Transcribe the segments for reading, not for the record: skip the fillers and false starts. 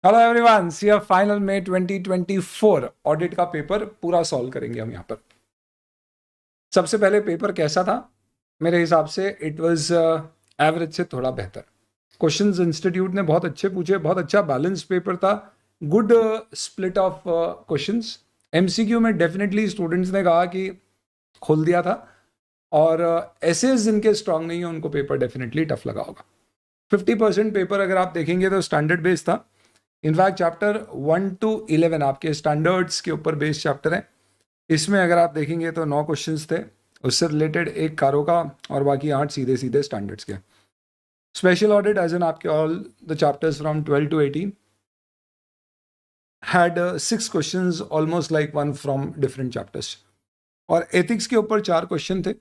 Hello everyone, सी final में 2024 audit का paper पूरा सॉल्व करेंगे हम यहाँ पर। सबसे पहले पेपर कैसा था? मेरे हिसाब से इट वाज एवरेज से थोड़ा बेहतर। क्वेश्चंस इंस्टीट्यूट ने बहुत अच्छे पूछे, बहुत अच्छा बैलेंस पेपर था। Good split of questions. MCQ में डेफिनेटली स्टूडेंट्स ने कहा कि खोल दिया था, और एसेज जिनके स्ट्रांग नहीं है उनको पेपर डेफिनेटली टफ लगा होगा। 50% पेपर अगर आप देखेंगे तो स्टैंडर्ड बेस्ड था। इनफैक्ट चैप्टर 1 to 11 आपके स्टैंडर्ड्स के ऊपर बेस्ड चैप्टर है। इसमें अगर आप देखेंगे तो 9 क्वेश्चंस थे, उससे रिलेटेड एक कारो का, और बाकी 8 सीधे सीधे स्टैंडर्ड्स के। स्पेशल ऑडिट एज एन आपके all the chapters from 12 to 18 had 6 questions almost like one from different chapters. और एथिक्स के ऊपर 4 क्वेश्चन थे।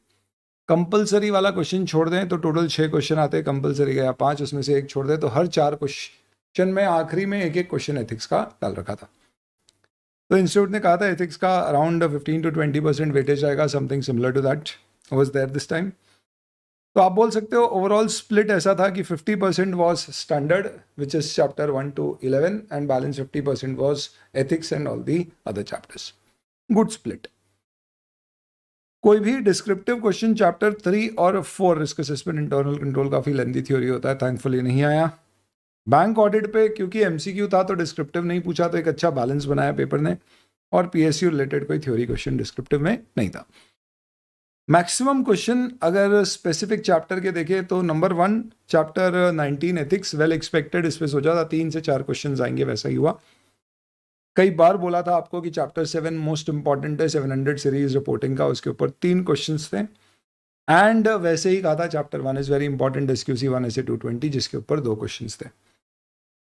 कंपलसरी वाला क्वेश्चन छोड़ दें तो टोटल 6 क्वेश्चन आते हैं, कंपलसरी का 5, उसमें से एक छोड़ दें तो हर 4 क्वेश्चन में आखिरी में एक एक क्वेश्चन एथिक्स का डाल रखा था। तो इंस्टीट्यूट ने कहा था एथिक्स का अराउंड 15 to 20% वेटेज आएगा, something similar to that was there this time. तो आप बोल सकते हो ओवरऑल स्प्लिट ऐसा था कि 50% was standard which is chapter 1 to 11 and balance 50% was ethics and all the other chapters. Good split. कोई भी डिस्क्रिप्टिव क्वेश्चन चैप्टर 3 और 4 रिस्क असेसमेंट इंटरनल कंट्रोल काफ़ी लेंदी थ्योरी होता है, थैंकफुली नहीं आया। बैंक ऑडिट पे क्योंकि एमसीक्यू था तो डिस्क्रिप्टिव नहीं पूछा, तो एक अच्छा बैलेंस बनाया पेपर ने। और पीएसयू रिलेटेड कोई थ्योरी क्वेश्चन डिस्क्रिप्टिव में नहीं था। मैक्सिमम क्वेश्चन अगर स्पेसिफिक चैप्टर के देखें तो number 1 chapter 19 ethics, well expected. इस पे सोचा था 3 से 4 क्वेश्चन आएंगे, वैसा ही हुआ। कई बार बोला था आपको कि चैप्टर 7 मोस्ट इंपॉर्टेंट है, 700 सीरीज रिपोर्टिंग का, उसके ऊपर 3 क्वेश्चंस थे। एंड वैसे ही कहा था chapter 1 is very important, SQC 1 ऐसे 220, जिसके ऊपर 2 क्वेश्चंस थे।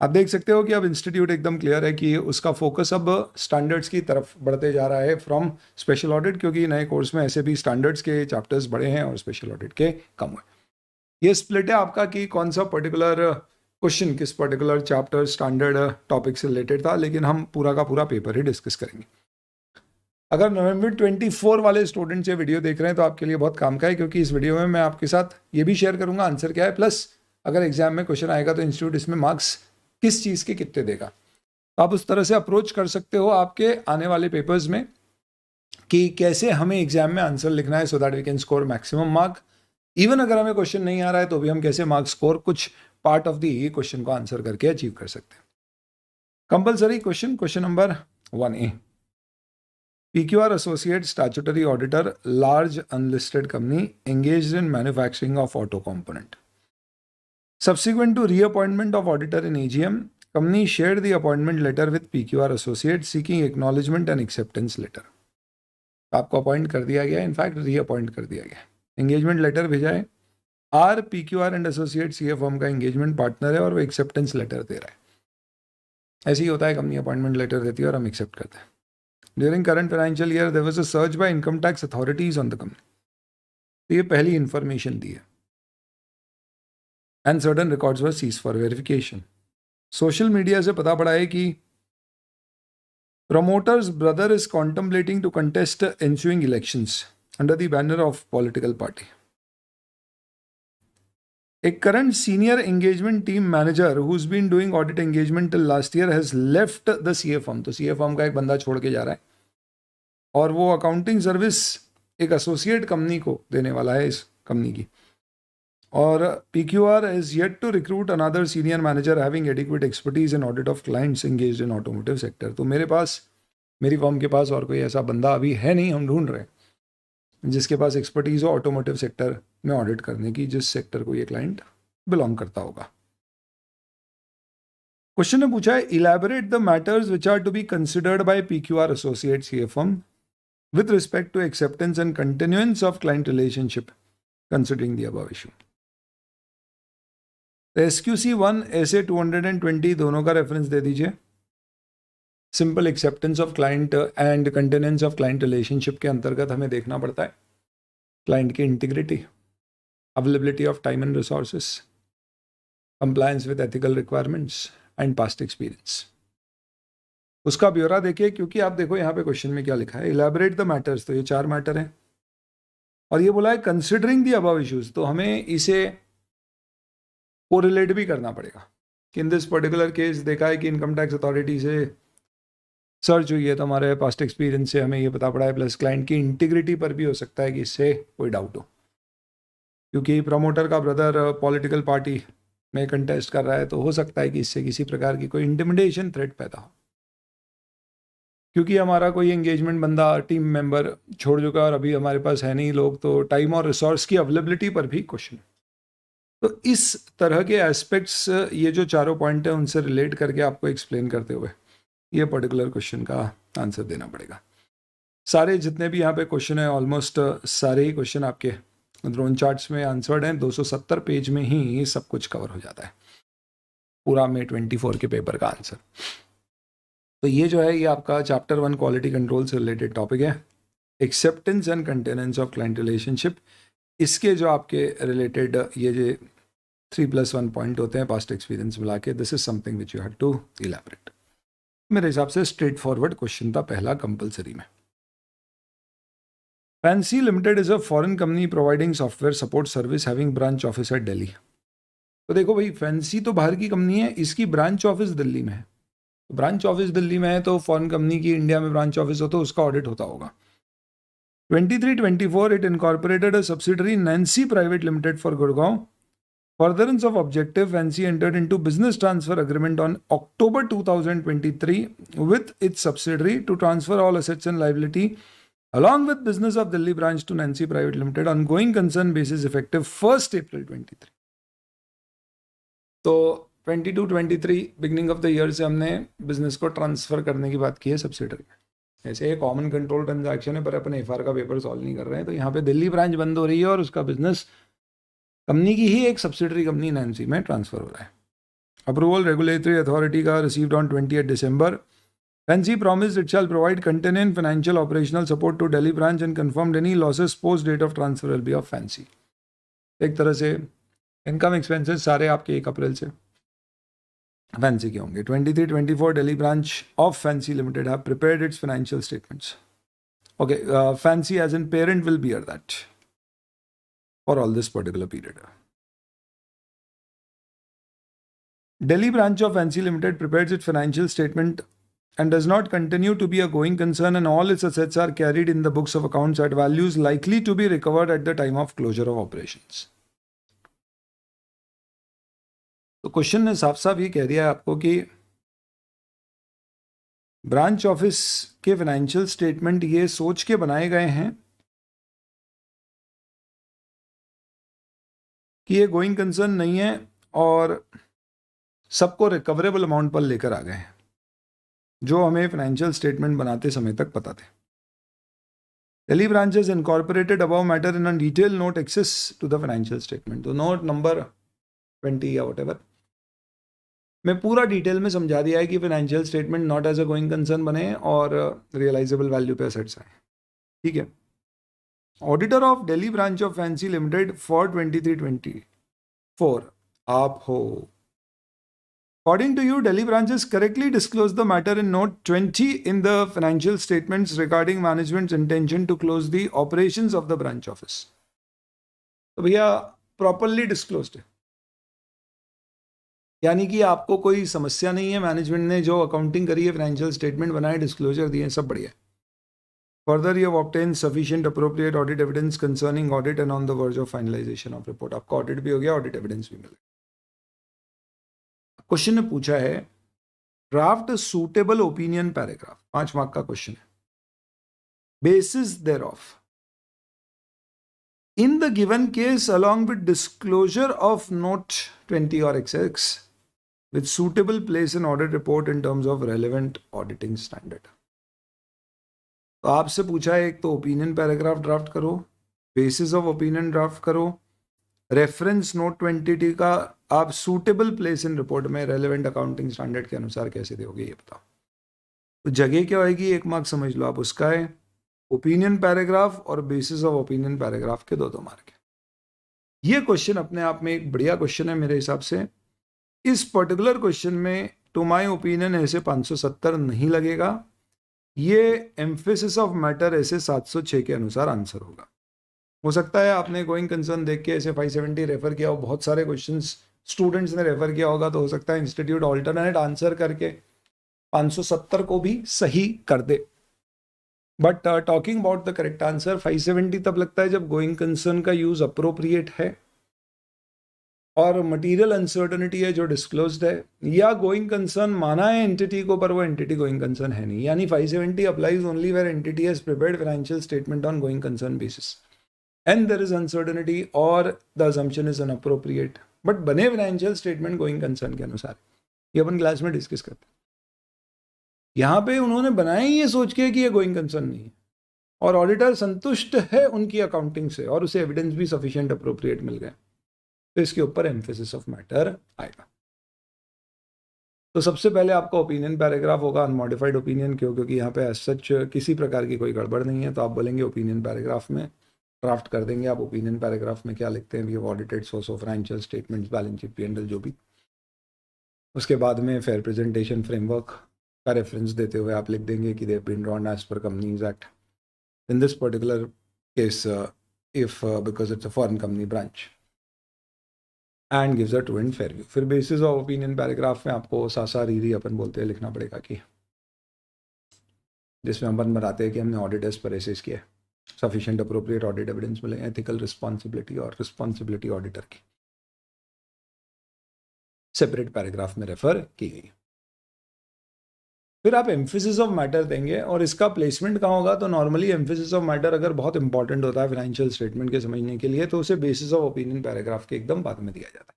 आप देख सकते हो कि अब इंस्टीट्यूट एकदम क्लियर है कि उसका फोकस अब स्टैंडर्ड्स की तरफ बढ़ते जा रहा है फ्रॉम स्पेशल ऑडिट, क्योंकि नए कोर्स में ऐसे भी स्टैंडर्ड्स के चैप्टर्स बड़े हैं और स्पेशल ऑडिट के कम हुए। ये स्प्लिट है आपका कि कौन सा पर्टिकुलर क्वेश्चन किस पर्टिकुलर चैप्टर स्टैंडर्ड टॉपिक से रिलेटेड था, लेकिन हम पूरा का पूरा पेपर ही डिस्कस करेंगे। अगर नवंबर 24 वाले स्टूडेंट्स ये वीडियो देख रहे हैं तो आपके लिए बहुत काम का है, क्योंकि इस वीडियो में मैं आपके साथ ये भी शेयर करूंगा आंसर क्या है, प्लस अगर एग्जाम में क्वेश्चन आएगा तो इंस्टीट्यूट इसमें मार्क्स किस चीज़ के कितने देगा। तो आप उस तरह से अप्रोच कर सकते हो आपके आने वाले पेपर्स में कि कैसे हमें एग्जाम में आंसर लिखना है, so that we can score maximum mark. Even अगर हमें क्वेश्चन नहीं आ रहा है तो भी हम कैसे मार्क्स स्कोर कुछ पार्ट ऑफ द क्वेश्चन को आंसर करके अचीव कर सकते हैं। Compulsory question number 1A, PQR Associate Statutory Auditor, large unlisted company engaged in manufacturing of auto component. Subsequent to reappointment of auditor in AGM, company shared the appointment letter with PQR Associate seeking acknowledgement and acceptance letter. आपको appoint कर दिया गया, in fact reappoint कर दिया गया। Engagement letter भेजा है। R PQR and associate CA firm का एंगेजमेंट पार्टनर है और वो एक्सेप्टेंस लेटर दे रहा है। ऐसे ही होता है, कंपनी अपॉइंटमेंट लेटर देती है और हम एक्सेप्ट करते हैं। During current financial year, there was a search by income tax authorities on the company. तो ये पहली इंफॉर्मेशन दी है। And certain records were seized for verification. Social media से पता पड़ा है कि promoter's brother is contemplating to contest ensuing elections under the banner of political party. A current senior engagement team manager who's been doing audit engagement till last year has left the CA firm. तो CA firm का एक बंदा छोड़ के जा रहा है और वो अकाउंटिंग सर्विस एक एसोसिएट कंपनी को देने वाला है, इस कंपनी की। और PQR is yet to recruit another senior manager having adequate expertise in audit of clients engaged in automotive sector. तो मेरी फर्म के पास और कोई ऐसा बंदा अभी है नहीं, हम ढूंढ रहे हैं जिसके पास एक्सपर्टीज हो ऑटोमोटिव सेक्टर में ऑडिट करने की, जिस सेक्टर को ये क्लाइंट बिलोंग करता होगा। क्वेश्चन ने पूछा है, elaborate the matters which are to be considered by PQR associate CA firm with respect to acceptance and continuance of client relationship considering the above issue. SQC 1 ऐसे 220 दोनों का रेफरेंस दे दीजिए। Simple acceptance of client and continuance of client relationship के अंतर्गत हमें देखना पड़ता है क्लाइंट की integrity, availability of time and resources, compliance with ethical requirements and past experience. उसका ब्यौरा देखिए, क्योंकि आप देखो यहाँ पे क्वेश्चन में क्या लिखा है, इलैबोरेट द मैटर्स, तो ये 4 मैटर हैं और ये बोला है कंसिडरिंग द अबव इश्यूज, तो हमें इसे कोरिलेट भी करना पड़ेगा कि इन दिस पर्टिकुलर केस देखा है कि इनकम टैक्स अथॉरिटी से सर्च हुई है तो हमारे पास्ट एक्सपीरियंस से हमें ये पता पड़ा है, प्लस क्लाइंट की इंटीग्रिटी पर भी हो सकता है कि इससे कोई डाउट हो, क्योंकि प्रमोटर का ब्रदर पॉलिटिकल पार्टी में कंटेस्ट कर रहा है, तो हो सकता है कि इससे किसी प्रकार की कोई इंटिमिडेशन थ्रेट पैदा हो, क्योंकि हमारा कोई एंगेजमेंट बंदा टीम मेंबर छोड़ चुका और अभी हमारे पास है नहीं लोग, तो टाइम और रिसोर्स की अवेलेबिलिटी पर भी क्वेश्चन। तो इस तरह के एस्पेक्ट्स, ये जो चारों पॉइंट है उनसे रिलेट करके आपको एक्सप्लेन करते हुए ये पर्टिकुलर क्वेश्चन का आंसर देना पड़ेगा। सारे जितने भी यहाँ पे क्वेश्चन है, ऑलमोस्ट सारे ही क्वेश्चन आपके ड्रोन चार्ट्स में आंसर्ड हैं। 270 पेज में ही सब कुछ कवर हो जाता है, पूरा May 24 के पेपर का आंसर। तो ये जो है ये आपका चैप्टर 1 क्वालिटी कंट्रोल से रिलेटेड टॉपिक है, acceptance and continuance of client relationship. इसके जो आपके रिलेटेड ये जो 3+1 पॉइंट होते हैं पास्ट एक्सपीरियंस मिला के, this is something which you have to elaborate. मेरे हिसाब से स्ट्रेट फॉरवर्ड क्वेश्चन था पहला कंपलसरी में। Fancy limited is a foreign company providing software support service having branch office at Delhi. तो देखो भाई, फैंसी तो बाहर की कंपनी है, इसकी ब्रांच ऑफिस दिल्ली में है। ब्रांच ऑफिस दिल्ली में है तो फॉरेन कंपनी की इंडिया में ब्रांच ऑफिस हो तो उसका ऑडिट होता होगा। 23-24 it incorporated a subsidiary Nancy Private Limited for Gurgaon. Furtherance of objective, Fancy entered into business transfer agreement on October 2023 with its subsidiary to transfer all assets and liability along with business of Delhi branch to Nancy Private Limited on going concern basis effective 1st April 23. तो 22-23 beginning of the year से हमने business को transfer करने की बात की है subsidiary में। ऐसे एक कॉमन कंट्रोल ट्रांजैक्शन है, पर अपन एफआर का पेपर सॉल्व नहीं कर रहे हैं। तो यहाँ पे दिल्ली ब्रांच बंद हो रही है और उसका बिजनेस कंपनी की ही एक सब्सिडरी कंपनी नैन्सी में ट्रांसफर हो रहा है। अप्रूवल रेगुलेटरी अथॉरिटी का received on 20 December. Fancy promised it shall provide contingent financial operational support to Delhi branch and confirmed any losses post date of transfer will be of Fancy. एक तरह से income expenses सारे आपके 1 अप्रैल से fancy के होंगे। 23-24 Delhi branch of Fancy limited have prepared its financial statements. Okay, Fancy as an parent will bear that for all this particular period. Delhi branch of Fancy Limited prepares its financial statement and does not continue to be a going concern, and all its assets are carried in the books of accounts at values likely to be recovered at the time of closure of operations. तो question ने साफ साफ ये कह दिया है आपको कि ब्रांच ऑफिस के फाइनेंशियल स्टेटमेंट ये सोच के बनाए गए हैं कि ये गोइंग कंसर्न नहीं है और सबको रिकवरेबल अमाउंट पर लेकर आ गए हैं, जो हमें फाइनेंशियल स्टेटमेंट बनाते समय तक पता थे। Delhi branch is incorporated above matter in a detail note access to the financial statement. तो नोट नंबर 20 या वट में पूरा डिटेल में समझा दिया है कि financial statement not as a going concern बने और रियलाइजेबल वैल्यू पे असेट्स आए। ठीक है। Auditor of Delhi branch of Fancy limited for 23-24 आप हो। According to you, Delhi branches correctly disclosed the matter in note 20 in the financial statements regarding management's intention to close the operations of the branch office. तो भैया properly disclosed है, यानी कि आपको कोई समस्या नहीं है। मैनेजमेंट ने जो अकाउंटिंग करी है, फाइनेंशियल स्टेटमेंट बनाए, डिस्क्लोजर दिए, सब बढ़िया है। Further you have obtain sufficient appropriate audit evidence concerning audit and on the verge of finalisation of report. आपका ऑडिट भी हो गया, ऑडिट एविडेंस भी मिल गया। क्वेश्चन ने पूछा है draft suitable opinion paragraph, 5 mark का क्वेश्चन है। Basis thereof in the given case along with disclosure of note 20 और XX with suitable place in audit report in terms of relevant auditing standard. तो आपसे पूछा है एक तो opinion paragraph draft करो, बेसिस ऑफ ओपिनियन ड्राफ्ट करो, reference note 20 का आप सूटेबल प्लेस इन रिपोर्ट में रेलेवेंट अकाउंटिंग स्टैंडर्ड के अनुसार कैसे दोगे ये बताओ। तो जगह क्या होगी, 1 मार्क समझ लो आप उसका है। ओपिनियन पैराग्राफ और बेसिस ऑफ ओपिनियन पैराग्राफ के 2 मार्क है। ये क्वेश्चन अपने आप में एक बढ़िया क्वेश्चन है मेरे हिसाब से। इस पर्टिकुलर क्वेश्चन में टू माई ओपिनियन ऐसे 570 नहीं लगेगा, ये एम्फेसिस ऑफ मैटर ऐसे 706 के अनुसार आंसर होगा। हो सकता है आपने गोइंग कंसर्न देख के ऐसे 570 रेफर किया हो, बहुत सारे क्वेश्चंस स्टूडेंट्स ने रेफर किया होगा तो हो सकता है इंस्टीट्यूट ऑल्टरनेट आंसर करके 570 को भी सही कर दे। But talking about the correct answer, 570 तब लगता है जब गोइंग कंसर्न का यूज अप्रोप्रिएट है और मटेरियल अनसर्टनिटी है जो डिस्क्लोज्ड है, या गोइंग कंसर्न माना है एंटिटी को पर वो एंटिटी गोइंग कंसर्न है नहीं। यानी 570 applies only where entity has prepared financial statement on going concern basis and there is uncertainty और the assumption is inappropriate, but बने फाइनेंशियल स्टेटमेंट गोइंग कंसर्न के अनुसार। ये अपन क्लास में डिस्कस करते हैं। यहाँ पे उन्होंने बनाया ही ये सोच के कि ये गोइंग कंसर्न नहीं है और ऑडिटर संतुष्ट है उनकी अकाउंटिंग से और उसे एविडेंस भी सफिशिएंट अप्रोप्रिएट मिल गए, तो इसके ऊपर एम्फेसिस ऑफ मैटर आएगा। तो सबसे पहले आपका ओपिनियन पैराग्राफ होगा अनमॉडिफाइड ओपिनियन, क्यों? क्योंकि यहाँ पे एज सच किसी प्रकार की कोई गड़बड़ नहीं है, तो आप बोलेंगे ओपिनियन पैराग्राफ में ड्राफ्ट कर देंगे आप। ओपिनियन पैराग्राफ में क्या लिखते हैं, we have audited source of financial statements, balance sheet, P&L जो भी। उसके बाद में फेयर प्रेजेंटेशन फ्रेमवर्क का रेफरेंस देते हुए आप लिख देंगे कि they have been drawn as per companies act in this particular case if because it's a foreign company branch and gives a true and fair view. फिर बेसिस ऑफ ओपिनियन पैराग्राफ में आपको सासा Riri अपन बोलते हैं लिखना पड़ेगा कि जिसमें अपन बताते हैं कि हमने ऑडिटर्स पर एसेस किया, सफिशिएंट अप्रोप्रिएट ऑडिट एविडेंस मिले, एथिकल रिस्पॉन्सिबिलिटी और रिस्पॉन्सिबिलिटी ऑडिटर की सेपरेट पैराग्राफ में रेफर की गई। फिर आप एम्फेसिस ऑफ मैटर देंगे और इसका प्लेसमेंट कहाँ होगा, तो नॉर्मली एम्फेसिस ऑफ मैटर अगर बहुत इंपॉर्टेंट होता है फाइनेंशियल स्टेटमेंट के समझने के लिए तो उसे बेसिस ऑफ ओपिनियन पैराग्राफ के एकदम बाद में दिया जाता है।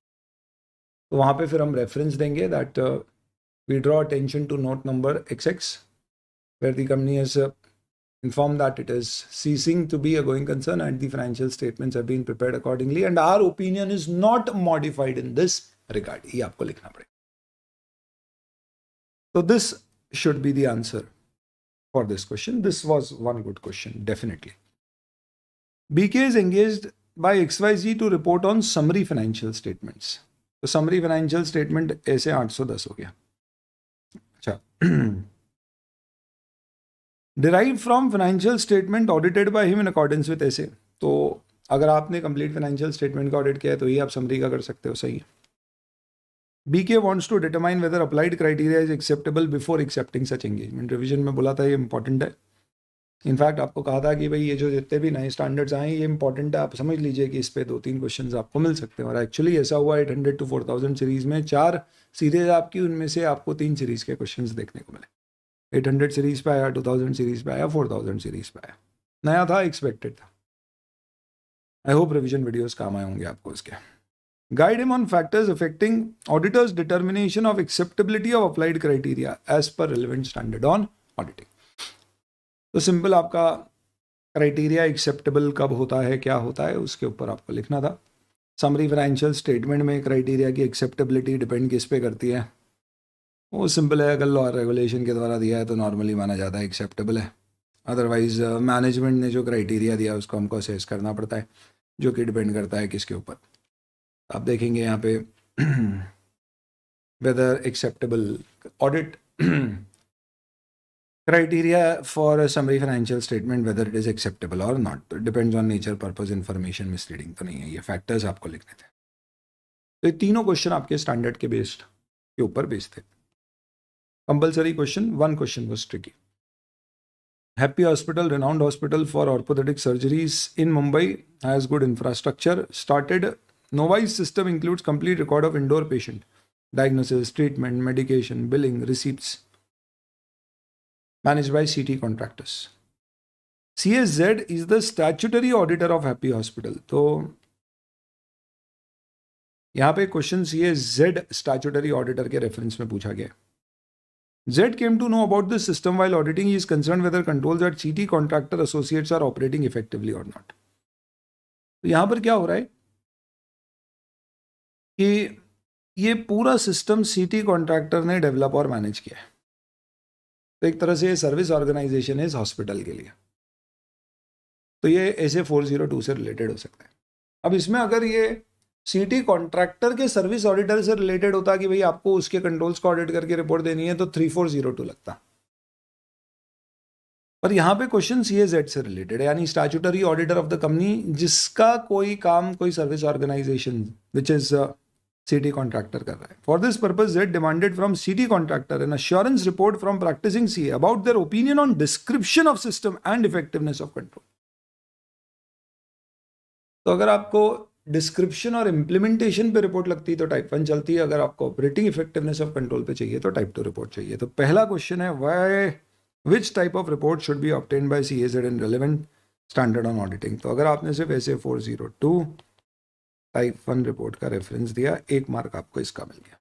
तो वहाँ पे फिर हम रेफरेंस देंगे that we draw attention to note number XX where the company has informed that it is ceasing to be a going concern and the financial statements have been prepared accordingly and our opinion is not modified in this regard। ये आपको लिखना पड़ेगा। तो this should be the answer for this question. This was one good question, definitely. BK is engaged by XYZ to report on summary financial statements. तो summary financial statement ऐसे 810 हो गया। अच्छा, derived from financial statement audited by him in accordance with ऐसे। तो अगर आपने complete financial statement का ऑडिट किया है तो ये आप summary का कर सकते हो, सही है। BK wants to determine whether applied criteria is acceptable before accepting such engagement। Revision में बोला था ये इंपॉर्टेंट है। इनफैक्ट आपको कहा था कि भाई ये जो जितने भी नए स्टैंडर्ड्स आए ये इंपॉर्टेंट है, आप समझ लीजिए कि इस पे 2-3 क्वेश्चंस आपको मिल सकते हैं। और एक्चुअली ऐसा हुआ 800 to 4000 सीरीज में 4 सीरीज आपकी, उनमें से आपको 3 सीरीज के क्वेश्चंस देखने को मिले। 800 सीरीज पे आया, 2000 सीरीज पे आया, 4000 सीरीज पे आया। नया था, एक्सपेक्टेड था। आई होप रिविजन वीडियोस काम आए होंगे आपको इसके। Guide him on factors affecting auditor's determination of acceptability of applied criteria as per relevant standard on auditing। तो सिंपल आपका क्राइटेरिया एक्सेप्टेबल कब होता है, क्या होता है, उसके ऊपर आपको लिखना था। समरी फाइनेंशियल स्टेटमेंट में क्राइटेरिया की एक्सेप्टेबिलिटी डिपेंड किस पे करती है, वो सिंपल है। अगर लॉ रेगुलेशन के द्वारा दिया है तो नॉर्मली माना जाता है एक्सेप्टेबल है। अदरवाइज मैनेजमेंट ने जो क्राइटेरिया दिया उसको हमको असेस करना पड़ता है, जो कि डिपेंड करता है किसके ऊपर। आप देखेंगे यहाँ पे whether acceptable audit criteria for a summary financial statement whether it is acceptable or not depends on nature, purpose, information, misleading तो नहीं है, ये फैक्टर्स आपको लिखने थे। तो ये तीनों क्वेश्चन आपके स्टैंडर्ड के बेस्ड के ऊपर बेस्ड थे। Compulsory question, 1 question was tricky. Happy Hospital, renowned hospital for orthopedic surgeries in Mumbai, has good infrastructure. Started Novice system includes complete record of indoor patient diagnosis, treatment, medication, billing, receipts. Managed by CT contractors. CSZ is the statutory auditor of Happy Hospital. तो यहाँ पे question CSZ statutory auditor के reference में पूछा गया। Z came to know about this system while auditing. He is concerned whether controls at CT contractor associates are operating effectively or not. तो यहाँ पर क्या हो रहा है कि ये पूरा सिस्टम CT कॉन्ट्रैक्टर ने डेवलप और मैनेज किया है। तो एक तरह से ये सर्विस ऑर्गेनाइजेशन है इस हॉस्पिटल के लिए, तो ये ऐसे 402 से रिलेटेड हो सकता है। अब इसमें अगर ये CT कॉन्ट्रैक्टर के सर्विस ऑडिटर से रिलेटेड होता कि भाई आपको उसके कंट्रोल्स को ऑडिट करके रिपोर्ट देनी है तो 3402 लगता, पर यहाँ पे क्वेश्चन CSZ से रिलेटेड है, यानी statutory auditor of the company जिसका कोई काम कोई service organisation which is CT contractor कर रहा है. For this purpose Z demanded from CT contractor an assurance report from practising CA about their opinion on description of system and effectiveness of control. तो अगर आपको description और implementation पे report लगती है तो टाइप 1 चलती है. अगर आपको ऑपरेटिंग इफेक्टिवनेस ऑफ कंट्रोल पे चाहिए तो टाइप 2 रिपोर्ट चाहिए. तो पहला क्वेश्चन है why which type of report should be obtained by CA Z in relevant standard on auditing. तो अगर आपने सिर्फ ऐसे 402 टाइप 1 रिपोर्ट का रेफरेंस दिया, 1 मार्क आपको इसका मिल गया.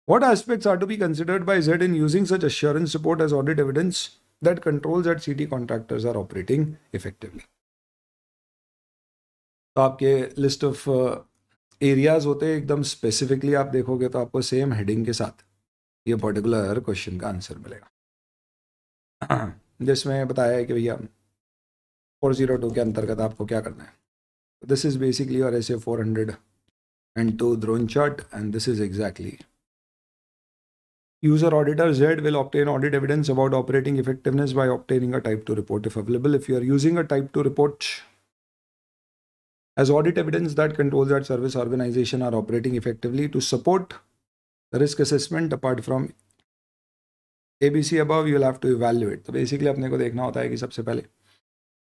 What aspects are to be considered by Z in using such assurance report as audit evidence that controls at CT contractors are operating effectively? तो आपके लिस्ट ऑफ एरियाज होते हैं एकदम स्पेसिफिकली आप देखोगे तो आपको सेम हेडिंग के साथ ये पर्टिकुलर क्वेश्चन का आंसर मिलेगा, जिसमें बताया है कि भैया 402 के अंतर्गत आपको क्या करना है. दिस इज बेसिकली और ऐसे 402 drone chart and this is exactly. User auditor Z will obtain audit evidence about operating effectiveness by obtaining a type 2 report if available. If you are using a type 2 report as audit evidence that controls that service organization are operating effectively to support the risk assessment apart from ABC above, you will have to evaluate. तो basically अपने को देखना होता है कि सबसे पहले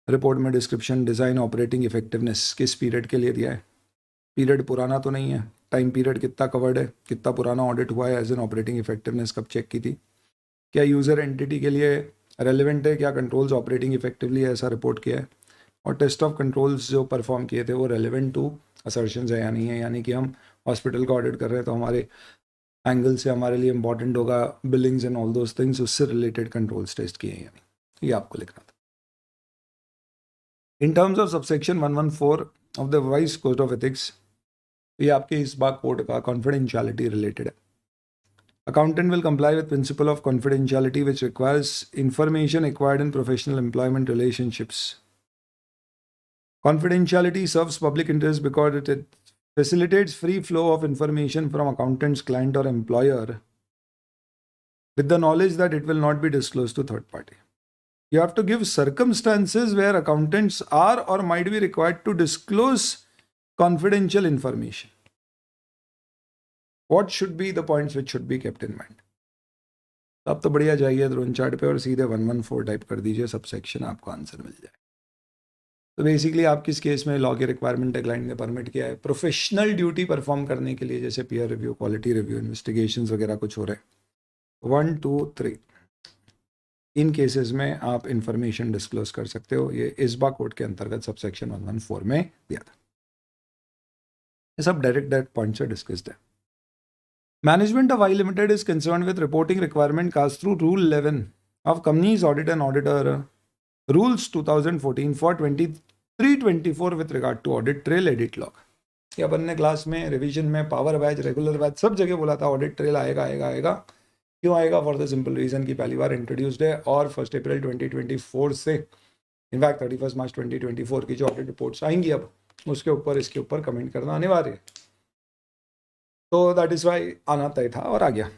report में डिस्क्रिप्शन, डिज़ाइन, ऑपरेटिंग इफेक्टिवनेस किस पीरियड के लिए दिया है. पीरियड पुराना तो नहीं है, टाइम पीरियड कितना कवर्ड है, कितना पुराना ऑडिट हुआ है, एज एन ऑपरेटिंग इफेक्टिवनेस कब चेक की थी, क्या यूज़र एंटिटी के लिए रेलिवेंट है, क्या कंट्रोल्स ऑपरेटिंग इफेक्टिवली ऐसा रिपोर्ट किया है, और टेस्ट ऑफ कंट्रोल्स जो परफॉर्म किए थे वो रेलिवेंट टू असर्शंस है या नहीं है. यानी कि हम हॉस्पिटल का ऑडिट कर रहे हैं तो हमारे एंगल से हमारे लिए इंपॉर्टेंट होगा Billings and all those things, उससे रिलेटेड कंट्रोल्स टेस्ट किए हैं या नहीं, ये आपको लिखना था. इन terms of subsection 114 of the revise code of ethics, ये आपके इस बाग कोड का कॉन्फिडेंशियलिटी रिलेटेड है. Accountant will comply with principle of confidentiality which requires information acquired in professional employment relationships. Confidentiality serves public interest because it facilitates free flow of information from accountant's client or employer with the knowledge that it will not be disclosed to third party. You have to give circumstances where accountants are or might be required to disclose confidential information. What should be the points which should be kept in mind? अब तो बढ़िया जाइए drone chart पे और सीधे 114 type कर दीजिए, sub section आपको आंसर मिल जाए. तो बेसिकली आप किस केस में लॉ की रिक्वायरमेंट है, क्लाइंट ने परमिट किया है प्रोफेशनल ड्यूटी परफॉर्म करने के लिए, जैसे peer review, quality review, investigations वगैरह कुछ हो रहे हैं 1, 2, 3, इन केसेस में आप इंफॉर्मेशन डिस्क्लोज कर सकते हो. ये इस्बा कोड के अंतर्गत सब सेक्शन 114 में दिया था. ये सब डायरेक्ट पॉइंट से डिस्कस्ड है. Management of I limited is concern with reporting requirement cast through rule 11 of companies audit and auditor rules 2014 for 2324 with regard to audit trail, edit log. ये अपन ने क्लास में, रिवीजन में, power batch, regular batch सब जगह बोला था audit trail आएगा आएगा आएगा. क्यों आएगा? फॉर द सिंपल रीजन कि पहली बार इंट्रोड्यूस्ड है और 1 अप्रैल 2024 से इनफैक्ट 31 मार्च 2024 की जो ऑडिट रिपोर्ट्स आएंगी अब उसके ऊपर इसके ऊपर कमेंट करना अनिवार्य है. तो दैट इज वाई आना तय था और आ गया.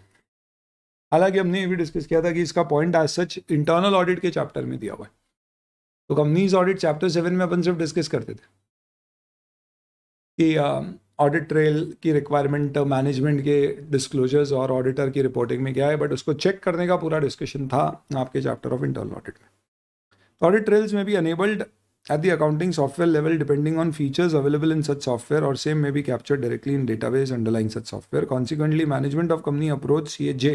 हालांकि हमने ये भी डिस्कस किया था कि इसका point as such internal audit के चैप्टर में दिया हुआ है. तो कंपनीज ऑडिट चैप्टर 7 में अपन सिर्फ डिस्कस करते थे कि ऑडिट ट्रेल की रिक्वायरमेंट मैनेजमेंट के डिस्क्लोजर्स और ऑडिटर की रिपोर्टिंग में क्या है, बट उसको चेक करने का पूरा डिस्कशन था आपके चैप्टर ऑफ इंटरनल ऑडिट में. ऑडिट ट्रेल्स में भी enabled at the accounting software level depending on features available in such software or same may be captured directly in database underlying such software. Consequently, management of company approach CAJ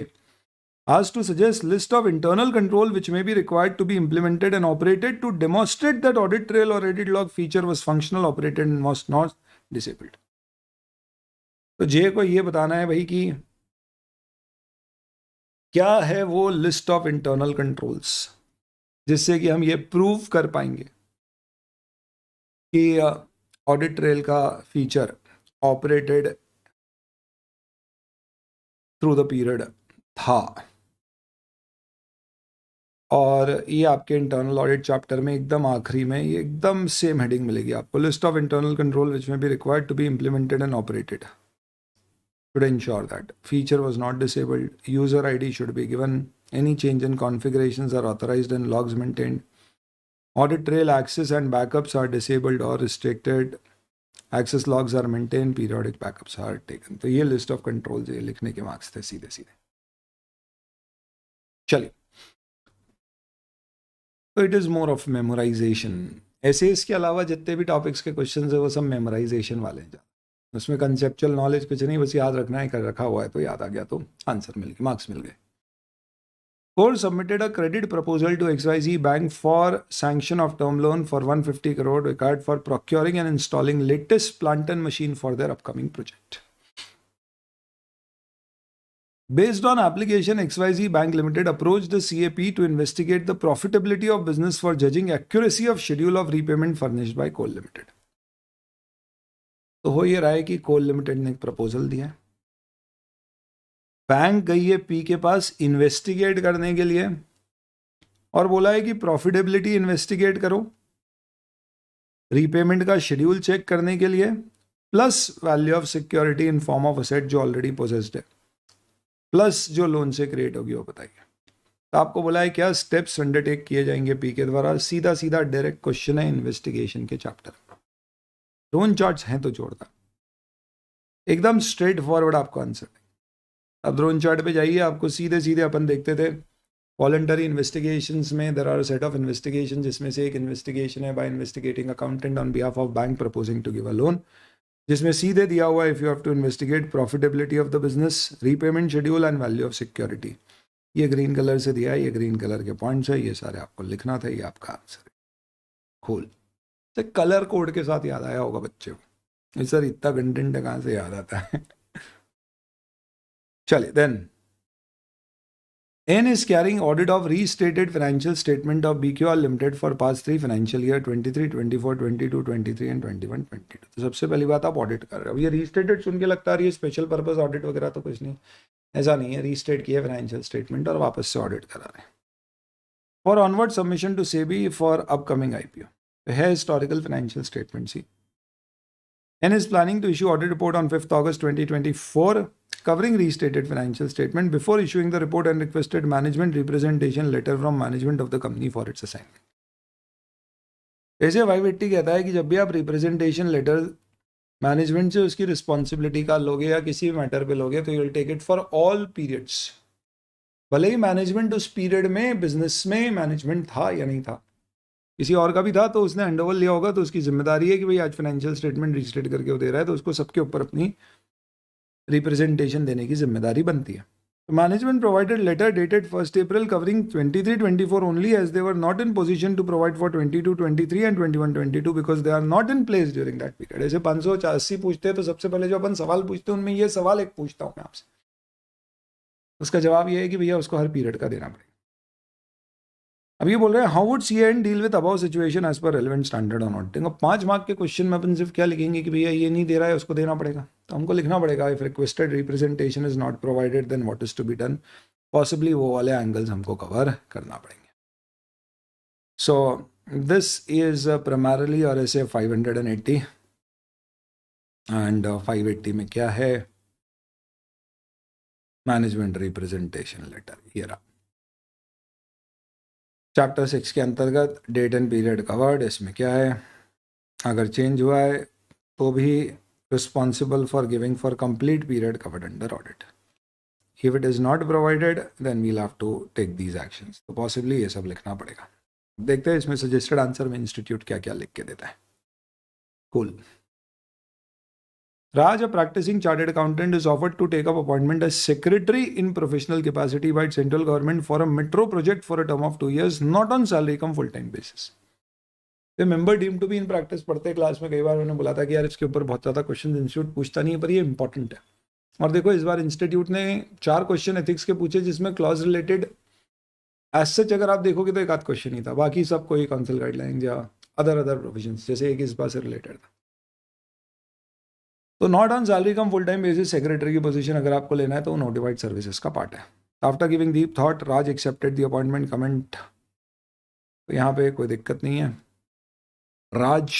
has to suggest list of internal control which may be required to be implemented and operated to demonstrate that audit trail or edit log feature was functional, operated and was not disabled. तो जे को ये बताना है भाई कि क्या है वो लिस्ट ऑफ इंटरनल कंट्रोल्स जिससे कि हम ये प्रूव कर पाएंगे कि ऑडिट ट्रेल का feature operated through the period था. और ये आपके इंटरनल ऑडिट चैप्टर में एकदम आखिरी में ये एकदम सेम हेडिंग मिलेगी आपको, list of internal control which may be required to be implemented and operated should ensure that feature was not disabled, user ID should be given, any change in configurations are authorized and logs maintained, audit trail access and backups are disabled or restricted, access logs are maintain, periodic backups are taken. तो ये list of controls, ये लिखने के marks थे सीधे सीधे। चलिए, तो it is more of memorisation. ऐसे इसके अलावा जितने भी टॉपिक्स के क्वेश्चंस है वो सब मेमोराइजेशन वाले हैं। उसमें कंसेप्चुअल नॉलेज कुछ नहीं, बस याद रखना है, कर रखा हुआ है तो याद आ गया तो आंसर मिल गया, मार्क्स मिल गए। Core submitted a credit proposal to XYZ Bank for sanction of term loan for 150 crore required for procuring and installing latest plant and machine for their upcoming project. Based on application, XYZ Bank Limited approached the CAP to investigate the profitability of business for judging accuracy of schedule of repayment furnished by Coal Limited. तो हो ये रहा है कि कोल limited ने एक proposal दिया है, बैंक गई है पी के पास इन्वेस्टिगेट करने के लिए और बोला है कि प्रॉफिटेबिलिटी इन्वेस्टिगेट करो, रीपेमेंट का शेड्यूल चेक करने के लिए, plus value of security in form of asset जो ऑलरेडी पोजेस्ड है, प्लस जो लोन से क्रिएट होगी वो बताइए। तो आपको बोला है क्या स्टेप्स अंडरटेक किए जाएंगे पी के द्वारा। सीधा सीधा डायरेक्ट क्वेश्चन है इन्वेस्टिगेशन के चैप्टर। लोन चार्ट्स हैं तो जोड़ता, एकदम स्ट्रेट फॉरवर्ड आपको आंसर। अब ड्रोन चार्ट पे जाइए, आपको सीधे सीधे अपन देखते थे वॉलंटरी इन्वेस्टिगेशंस में there are set of investigation, जिसमें से एक इन्वेस्टिगेशन है by investigating accountant on behalf of bank proposing to give a loan, जिसमें सीधे दिया हुआ है if you have to investigate profitability of the business, repayment schedule and value of security. ये ग्रीन कलर से दिया है, ये ग्रीन कलर के पॉइंट्स है, ये सारे आपको लिखना था, ये आपका आंसर है। कूल। तो कलर कोड के साथ याद आया होगा बच्चे को, सर इतना कंटेंट कहाँ से याद आता है। चलिए, then N is carrying audit of restated financial statement of BQR Limited for past 3 financial year 23, 24, 22, 23 and 21, 22। तो सबसे पहली बात आप ऑडिट कर रहे हो। अब ये रीस्टेटेड सुन के लगता है ये स्पेशल पर्पस ऑडिट वगैरह तो कुछ नहीं, ऐसा नहीं है। रीस्टेट किया फाइनेंशियल स्टेटमेंट और वापस से ऑडिट करा रहे हैं। For onward submission to SEBI for upcoming IPO है historical financial statement C. N is planning to issue audit report on 5th August 2024 covering restated financial statement before issuing the report and requested management representation letter from management of the company for its assignment। ऐसे 580 कहता है कि जब भी आप representation letter management से उसकी responsibility का लोगे या किसी भी मैटर पे लोगे तो you will take it for all periods, भले ही मैनेजमेंट उस पीरियड में बिजनेस में मैनेजमेंट था या नहीं था, किसी और का भी था तो उसने हैंडओवर लिया होगा, तो उसकी जिम्मेदारी है कि भाई आज फाइनेंशियल स्टेटमेंट रिस्टेट करके वो दे रहा है तो उसको सबके ऊपर अपनी रिप्रेजेंटेशन देने की जिम्मेदारी बनती है। तो management provided letter dated 1 April covering 23-24 only as they were not in position to provide for 22-23 and 21-22 because they are not in place during that period. ऐसे 580 पूछते हैं तो सबसे पहले जो अपन सवाल पूछते हैं उनमें ये सवाल एक पूछता हूँ मैं आपसे, उसका जवाब ये है कि भैया उसको हर पीरियड का देना पड़ेगा। अब ये बोल रहे हैं how would CAN deal with about situation as per relevant standard on auditing. अब 5 मार्क के क्वेश्चन में अपन सिर्फ क्या लिखेंगे कि भैया ये नहीं दे रहा है उसको देना पड़ेगा, तो हमको लिखना पड़ेगा if requested representation is not provided then what is to be done. Possibly वो वाले एंगल्स हमको कवर करना पड़ेंगे। सो दिस इज प्राइमरली और ऐसे 580 एंड 580 में क्या है, मैनेजमेंट रिप्रेजेंटेशन लेटर। ये रहा चैप्टर 6 के अंतर्गत डेट एंड पीरियड कवर्ड। इसमें क्या है, अगर चेंज हुआ है तो भी responsible for giving for complete period covered under audit. If it is not provided then we'll have to take these actions. तो पॉसिबली ये सब लिखना पड़ेगा। देखते हैं इसमें सजेस्टेड आंसर में इंस्टीट्यूट क्या क्या लिख के देता है। Cool. Raj, a practicing chartered accountant, is offered to take up appointment as secretary in professional capacity by central government for a metro project for a term of 2 years, not on salary come full-time basis. The member deemed to be in practice पढ़ते class में कई बार उन्होंने बोला था कि यार इसके ऊपर बहुत ज़्यादा क्वेश्चन इंस्टीट्यूट पूछता नहीं है पर ये इंपॉर्टेंट है। और देखो इस बार इंस्टीट्यूट ने 4 क्वेश्चन एथिक्स के पूछे जिसमें क्लॉज रिलेटेड एज सच अगर आप देखोगे तो एक आध क्वेश्चन ही था, बाकी सब कोई काउंसिल गाइडलाइन या अदर प्रोविजंस, जैसे एक इस बार से रिलेटेड था। तो not on salary come full time basis secretary की पोजीशन अगर आपको लेना है तो नोटिफाइड सर्विसेज का पार्ट है। After giving deep thought Raj accepted the appointment comment. तो यहाँ पे कोई दिक्कत नहीं है। राज,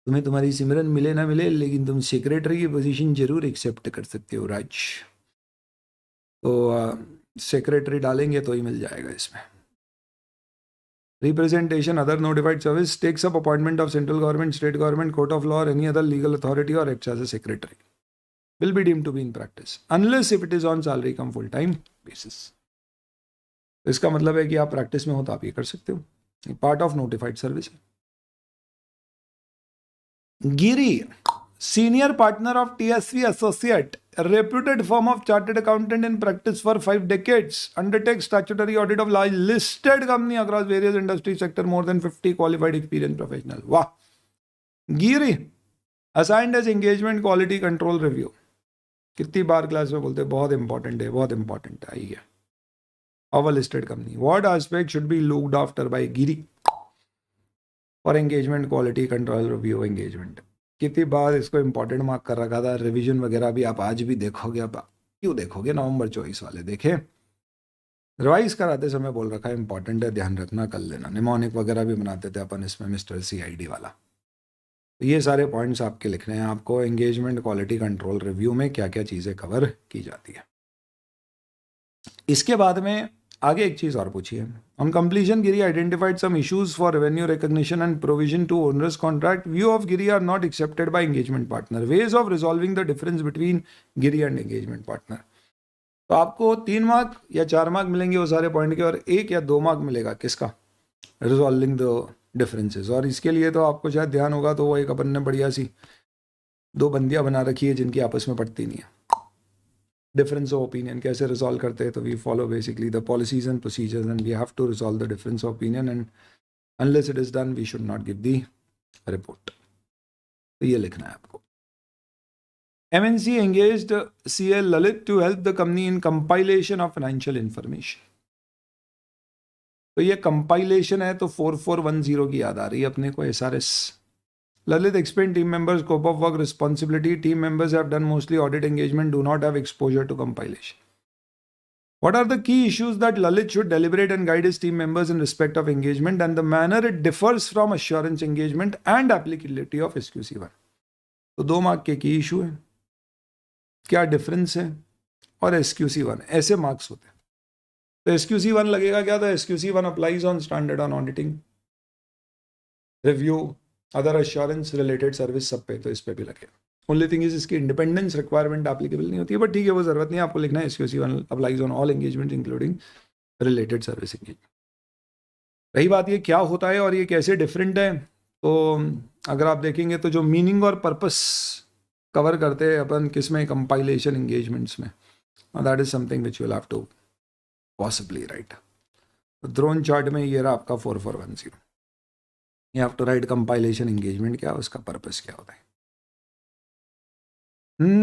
तुम्हें तुम्हारी सिमरन मिले ना मिले लेकिन तुम सेक्रेटरी की पोजीशन जरूर एक्सेप्ट कर सकते हो राज। तो सेक्रेटरी डालेंगे तो ही मिल जाएगा इसमें। representation, other notified service, takes up appointment of central government, state government, court of law, or any other legal authority, or acts as a secretary, will be deemed to be in practice unless if it is on salary cum full time basis. इसका मतलब है कि आप practice में हो तो आप ये कर सकते हो, पार्ट ऑफ नोटिफाइड सर्विस है. गिरी, senior partner of TSV Associate, a reputed firm of chartered accountant in practice for 5 decades, undertakes statutory audit of large listed company across various industry sector, more than 50 qualified experienced professionals. Wow. Giri, assigned as engagement quality control review. कितनी बार class में बोलते हैं बहुत important है, बहुत important है. आइए, of a listed company. What aspect should be looked after by Giri for engagement quality control review engagement? कितनी बार इसको इंपॉर्टेंट मार्क कर रखा था. रिवीजन वगैरह भी आप आज भी देखोगे. आप क्यों देखोगे? नवंबर 24 वाले देखे, रिवाइज कराते समय बोल रखा है इंपॉर्टेंट है, ध्यान रखना, कर लेना. निमोनिक वगैरह भी बनाते थे अपन इसमें, मिस्टर CID वाला. तो ये सारे पॉइंट्स आपके लिखने हैं. आपको एंगेजमेंट क्वालिटी कंट्रोल रिव्यू में क्या क्या चीज़ें कवर की जाती है. इसके बाद में आगे एक चीज़ और पूछिए. On completion Giri identified some issues for revenue recognition and provision to onerous contract. View of Giri are not accepted by engagement partner. Ways of resolving the difference between Giri and engagement partner. तो आपको 3 मार्क या 4 mark मिलेंगे वो सारे point के, और 1 या 2 mark मिलेगा किसका? Resolving the differences. और इसके लिए तो आपको शायद ध्यान होगा, तो वो एक अपन ने बढ़िया सी 2 बंदियां बना रखी है जिनकी आपस में पड़ती नहीं है. डिफरेंस ऑफ ओपिनियन कैसे रिजॉल्व करते हैं? तो we follow basically the policies and procedures and we have to resolve the difference of opinion, and unless it is done we should not give the report. तो ये लिखना है आपको. MNC engaged CL Lalit to help the company in compilation of financial information. तो ये compilation है, तो 4410 की याद आ रही है अपने को, SRS. Lalit explained team members' scope of work, responsibility. Team members have done mostly audit engagement, do not have exposure to compilation. What are the key issues that Lalit should deliberate and guide his team members in respect of engagement, and the manner it differs from assurance engagement and applicability of SQC1? तो 2 mark के की issue है, क्या difference है, और SQC1 ऐसे marks होते हैं. तो SQC1 लगेगा क्या? तो SQC1 applies on standard on auditing, review, other assurance, related service, सब पे, तो इस पे भी लगेगा. ओनली थिंग इज इसकी इंडिपेंडेंस रिक्वायरमेंट एप्लीकेबल नहीं होती है, बट ठीक है, वो जरूरत नहीं है, आपको लिखना है SQC1 applies on all engagement including related service engagement. रही बात ये क्या होता है और ये कैसे डिफरेंट है, तो अगर आप देखेंगे तो जो मीनिंग और पर्पस कवर करते हैं अपन किस में? कंपाइलेशन एंगेजमेंट्स में. That is something which you will have to possibly write. Drone chart में ये रहा आपका 4410. You have to write compilation engagement क्या, उसका पर्पस क्या होता है.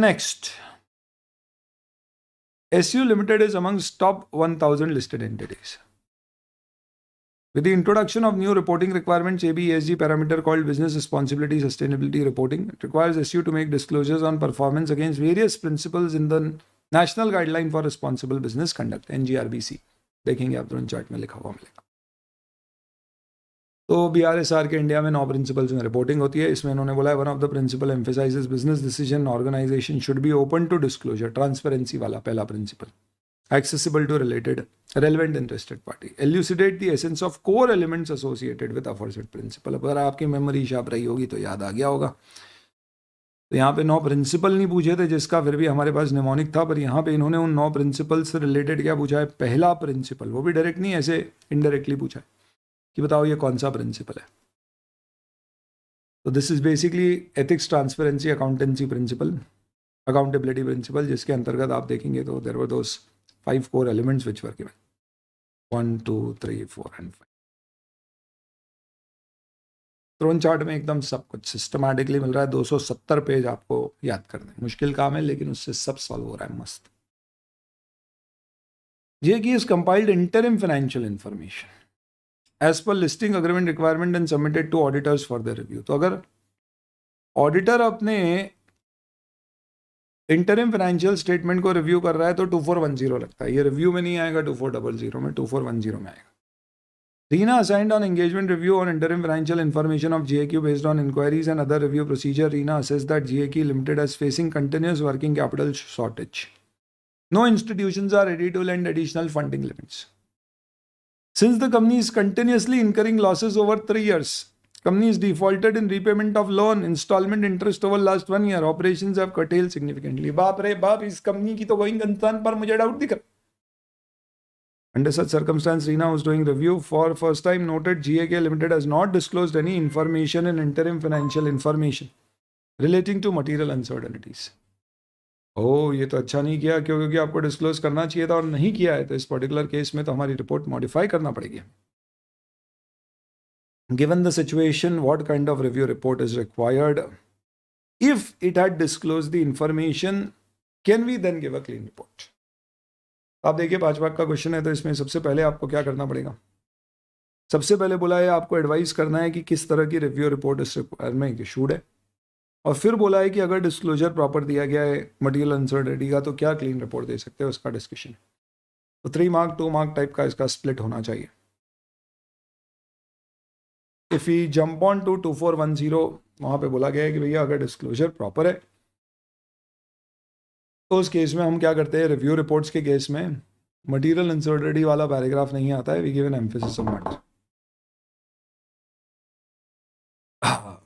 Next, SU Limited is amongst top 1000 listed entities. With the introduction of new reporting requirements, ABESG parameter called Business Responsibility Sustainability Reporting, it requires SU to make disclosures on performance against various principles in the National Guideline for Responsible Business Conduct, NGRBC. देखेंगे आप drone chart में लिखा हुआ मिलेगा. तो BRSR के India में 9 principles में रिपोर्टिंग होती है. इसमें इन्होंने बोला है one of the principle emphasises business decision organisation should be open to disclosure. Transparency वाला पहला principle. Accessible to related relevant interested party. Elucidate the essence of core elements associated with aforesaid principle. अगर आपकी memory sharp रही होगी तो याद आ गया होगा. तो यहाँ पे 9 प्रिंसिपल नहीं पूछे थे जिसका फिर भी हमारे पास निमोनिक था, पर यहाँ पे इन्होंने उन 9 प्रिंसिपल से रिलेटेड क्या पूछा है? पहला प्रिंसिपल, वो भी डायरेक्ट नहीं, ऐसे इनडायरेक्टली पूछा है कि बताओ ये कौन सा प्रिंसिपल है. तो this is basically ethics, transparency, accountancy principle, accountability principle, जिसके अंतर्गत आप देखेंगे तो there were those 5 core elements which were given. 1, 2, 3, 4 and 5. Drone chart में एकदम सब कुछ सिस्टमैटिकली मिल रहा है. 270 पेज आपको याद करने, मुश्किल काम है लेकिन उससे सब सॉल्व हो रहा है. मस्त. JK is compiled interim financial information as per listing agreement requirement and submitted to auditors for their review. तो अगर ऑडिटर अपने इंटरिम फाइनेंशियल स्टेटमेंट को रिव्यू कर रहा है तो 2410 लगता है. ये रिव्यू में नहीं आएगा 2400 में, 2410 में आएगा. Reena assigned on engagement review on interim financial information of GAQ based on inquiries and other review procedure. Reena assessed that GAQ Limited is facing continuous working capital shortage. No institutions are ready to lend additional funding limits. Since the company is continuously incurring losses over 3 years, company is defaulted in repayment of loan, installment interest over last 1 year, operations have curtailed significantly. बाप रे बाप, इस company की तो going concern पर मुझे doubt दिख रहा. Under such circumstance, Reena was doing review for first time noted GAK Limited has not disclosed any information in interim financial information relating to material uncertainties. ओह, ये तो अच्छा नहीं किया, क्योंकि आपको डिस्क्लोज करना चाहिए था और नहीं किया है, तो इस पर्टिकुलर केस में तो हमारी रिपोर्ट मॉडिफाई करना पड़ेगी. Given the situation, what kind of review report is required? If it had disclosed the information, can we then give a clean report? आप देखिए 5 भाग का क्वेश्चन है, तो इसमें सबसे पहले आपको क्या करना पड़ेगा. सबसे पहले बोला है आपको एडवाइस करना है कि किस तरह की रिव्यू रिपोर्ट इस रिक्वायरमेंट इशूड है, और फिर बोला है कि अगर डिस्क्लोजर प्रॉपर दिया गया है मटेरियल अनसर्टेनिटी का, तो क्या क्लीन रिपोर्ट दे सकते हैं, उसका डिस्कशन. तो 3 मार्क 2 मार्क टाइप का इसका स्प्लिट होना चाहिए. If he jump on to 2410, वहां पे बोला गया है कि भैया अगर डिस्क्लोजर प्रॉपर है तो उस केस में हम क्या करते हैं, रिव्यू रिपोर्ट्स के केस में मटेरियल अनसर्टेनिटी वाला पैराग्राफ नहीं आता है, we give an emphasis on matter.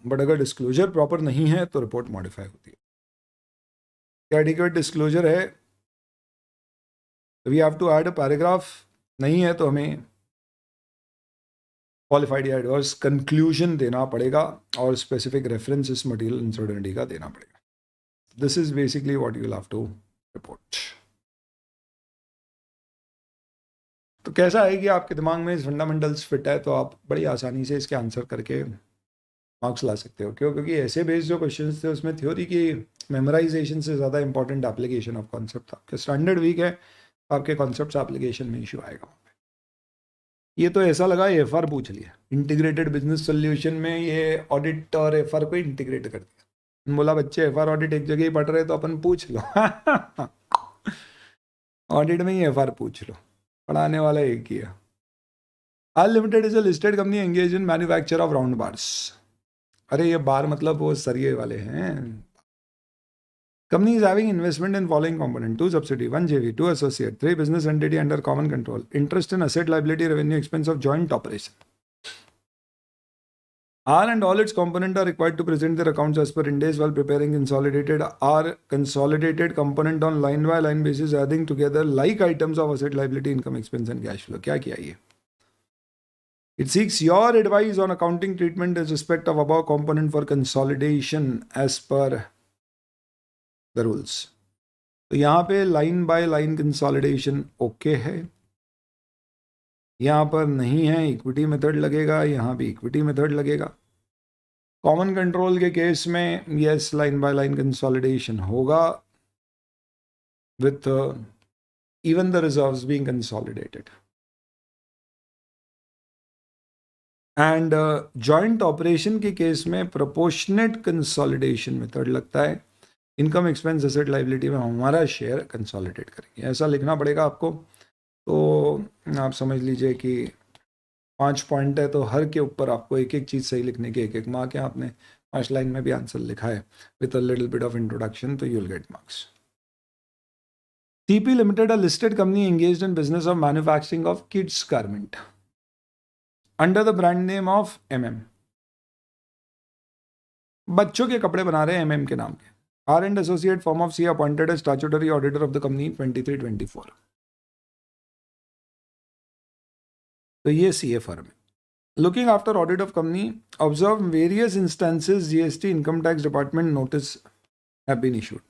But अगर डिस्क्लोजर प्रॉपर नहीं है तो रिपोर्ट मॉडिफाई होती है. क्या एडिक्वेट डिस्क्लोजर है, we have to add a paragraph, नहीं है तो हमें क्वालिफाइड या एडवर्स कंक्लूजन देना पड़ेगा और स्पेसिफिक रेफरेंस मटेरियल अनसर्टेनिटी का देना पड़ेगा. This is basically what you will have to report. तो कैसा है कि आपके दिमाग में फंडामेंटल्स फिट है, तो आप बड़ी आसानी से इसके आंसर करके मार्क्स ला सकते हो. क्यों? क्योंकि ऐसे बेस्ड जो क्वेश्चंस थे उसमें थ्योरी की मेमोराइजेशन से ज़्यादा इंपॉर्टेंट एप्लीकेशन ऑफ कॉन्सेप्ट था. आपके स्टैंडर्ड वीक है, आपके कॉन्सेप्ट्स एप्लीकेशन में इशू आएगा. ये तो ऐसा लगा एफआर पूछ लिया, इंटीग्रेटेड बिजनेस सोल्यूशन में ये ऑडिट और एफआर को इंटीग्रेट कर दिया. बोला बच्चे एफआर ऑडिट एक जगह ही पढ़ रहे तो अपन पूछ लो. ऑडिट में ही एफआर पूछ लो, पढ़ाने वाला एक ही है. R limited is a listed company engage in manufacture of round bars. अरे ये बार मतलब वो सरिये वाले हैं. Company is having investment in following component: 2 subsidiary, 1 JV, 2 associate, 3 business entity under common control, interest in asset liability revenue expense of joint operation. R and all its component are required to present their accounts as per Ind AS while preparing consolidated R consolidated component on line by line basis, adding together like items of asset liability, income expense and cash flow. क्या किया ये? It seeks your advice on accounting treatment as respect of above component for consolidation as per the rules. तो यहाँ पे line by line consolidation okay है, यहाँ पर नहीं है, इक्विटी मेथड लगेगा, यहाँ भी इक्विटी मेथड लगेगा. कॉमन कंट्रोल के केस में yes line by line consolidation होगा with even the reserves being consolidated. And joint operation के केस में प्रोपोर्शनेट कंसोलिडेशन मेथड लगता है. इनकम एक्सपेंस एसेट लाइबिलिटी में हमारा शेयर कंसोलिडेट करेंगे, ऐसा लिखना पड़ेगा आपको. तो आप समझ लीजिए कि 5 पॉइंट है, तो हर के ऊपर आपको एक एक चीज़ सही लिखने के 1-1 मार्क है. आपने 5 लाइन में भी आंसर लिखा है with a little bit of introduction, तो you will get marks. TP Limited, a listed company engaged in business of manufacturing of kids garment under the brand name of MM. बच्चों के कपड़े बना रहे हैं MM के नाम पे. R and associate firm of C appointed as statutory auditor of the company 23-24. तो ये CA firm है. Looking after audit of company, observe various instances GST income tax department notice have been issued.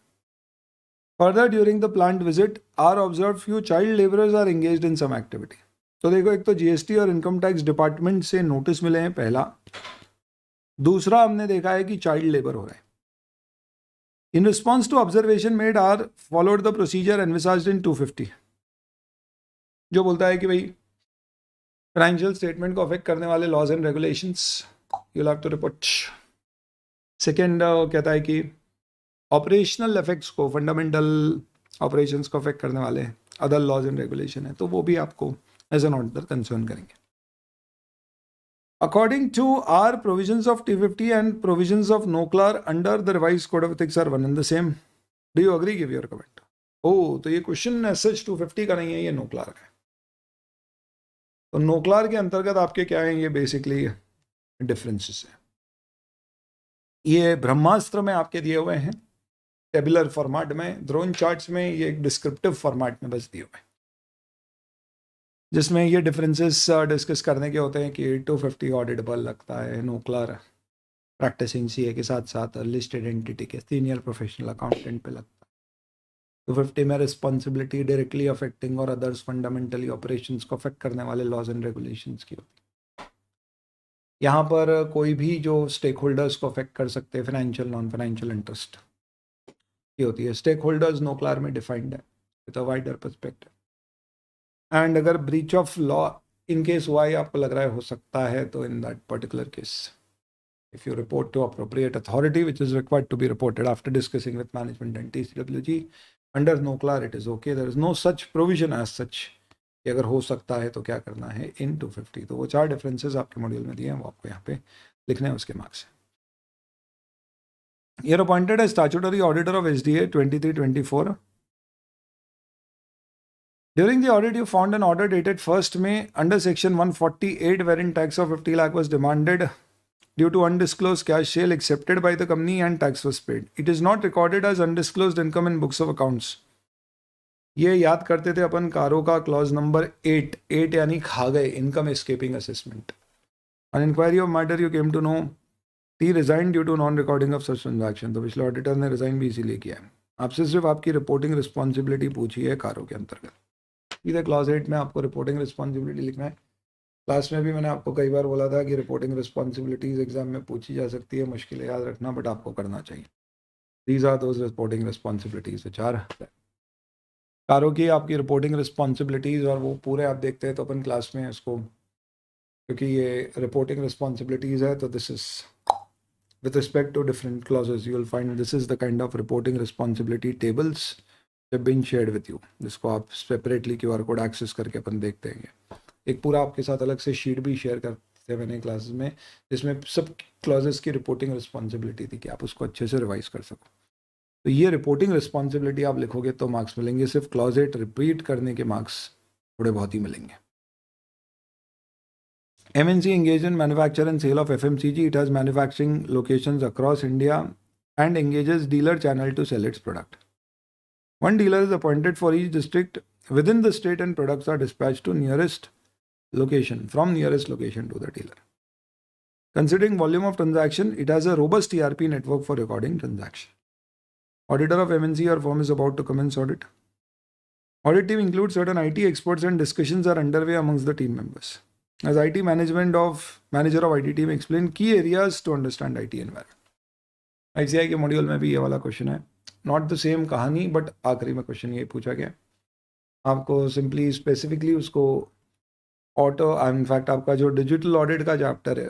Further, during the plant visit, R observed few child laborers are engaged in some activity. तो देखो, एक तो GST और income tax department से notice मिले हैं पहला. दूसरा हमने देखा है कि चाइल्ड लेबर हो रहा है. In response to observation made, R followed the procedure envisaged in 250, जो बोलता है कि भाई फाइनेंशियल स्टेटमेंट को अफेक्ट करने वाले laws and regulations you will have to report. Second कहता है कि ऑपरेशनल इफेक्ट्स को, फंडामेंटल ऑपरेशंस को अफेक्ट करने वाले अदर लॉज एंड रेगुलेशन है, तो वो भी आपको एज एन ऑडिटर कंसर्न करेंगे. According to our provisions of T50 and provisions of NOCLAR under the revised code of ethics are one and the same. Do you agree? Give your comment. Oh, तो ये question as such 250 का नहीं है, ये NOCLAR का है. तो नोक्लार के अंतर्गत आपके क्या हैं, ये बेसिकली डिफरेंसेस हैं। ये ब्रह्मास्त्र में आपके दिए हुए हैं टेबुलर फॉर्मेट में, द्रोण चार्ट्स में ये एक डिस्क्रिप्टिव फॉर्मेट में बस दिए हुए हैं, जिसमें ये डिफरेंसेस डिस्कस करने के होते हैं कि 250 ऑडिटेबल लगता है नोक्लार प्रैक्टिसिंग सीए के साथ साथ लिस्टेड एंटिटी के सीनियर प्रोफेशनल अकाउंटेंट पे लगता है। 250 में रिस्पॉन्सिबिलिटी डायरेक्टली अफेक्टिंग और अदर्स फंडामेंटली ऑपरेशंस को अफेक्ट करने वाले लॉज एंड रेगुलेशंस की होती है। यहाँ पर कोई भी जो स्टेक होल्डर्स को अफेक्ट कर सकते हैं, फाइनेंशियल नॉन फाइनेंशियल इंटरेस्ट की होती है। स्टेक होल्डर्स नोक्लार में डिफाइंड है with a wider perspective. And अगर breach of law in case हुआ है, आपको लग रहा है हो सकता है, तो in that particular case if you report to appropriate authority, which is required to be reported after discussing with management and TCWG, under NOCLAR it is okay. There is no such provision as such कि अगर हो सकता है तो क्या करना है इन 250। तो वो 4 डिफरेंसेस आपके मॉड्यूल में दिए हैं, वो आपको यहाँ पे लिखने हैं, उसके मार्क्स हैं। You are appointed as statutory auditor of SDA 23-24. During the audit, you found an order dated 1st May under section 148 wherein tax of 50 lakh was demanded due to undisclosed cash sale accepted by the company and tax was paid. It is not recorded as undisclosed income in books of accounts. ये याद करते थे अपन कारो का clause number 8 यानी खा गए, income escaping assessment. On inquiry of matter you came to know T resign due to non recording of such transaction. तो पिछले ऑडिटर ने रिजाइन भी इसीलिए किया है। आपसे सिर्फ आपकी रिपोर्टिंग रिस्पॉन्सिबिलिटी पूछी है कारो के अंतर्गत। सीधे क्लॉज 8 में आपको रिपोर्टिंग रिस्पॉन्सिबिलिटी लिखना है। क्लास में भी मैंने आपको कई बार बोला था कि रिपोर्टिंग रिस्पॉन्सिबिलिटीज एग्जाम में पूछी जा सकती है, मुश्किल याद रखना, बट आपको करना चाहिए। These are those reporting responsibilities which are CARO की आपकी रिपोर्टिंग रिस्पॉन्सिबिलिटीज, और वो पूरे आप देखते हैं तो अपन क्लास में इसको, क्योंकि ये रिपोर्टिंग रिस्पॉन्सिबिलिटीज है, तो this is with respect to different clauses you will find this is the kind of reporting responsibility tables have been shared with you, जिसको आप सेपरेटली QR कोड एक्सेस करके अपन देखते हैं। एक पूरा आपके साथ अलग से शीट भी शेयर करते मैंने क्लासेस में, जिसमें सब क्लॉजेस की रिपोर्टिंग रिस्पॉन्सिबिलिटी थी कि आप उसको अच्छे से रिवाइज कर सको। तो ये रिपोर्टिंग रिस्पॉन्सिबिलिटी आप लिखोगे तो मार्क्स मिलेंगे, सिर्फ क्लॉज 8 रिपीट करने के मार्क्स थोड़े बहुत ही मिलेंगे। MNC engaged in manufacture and sale of FMCG. It has manufacturing locations across India and engages dealer channel to sell its product. One dealer is appointed for each district within the state and products are dispatched to nearest location, from nearest location to the dealer. Considering volume of transaction, it has a robust ERP network for recording transaction. Auditor of MNC or firm is about to commence audit. Audit team includes certain IT experts and discussions are underway amongst the team members. As IT manager of IT team explain key areas to understand IT environment. ICI के module में भी ये वाला question है, not the same कहानी, but आखिरी में question ये पूछा गया। आपको सिंपली स्पेसिफिकली उसको ऑटो, इनफैक्ट आपका जो डिजिटल ऑडिट का चैप्टर है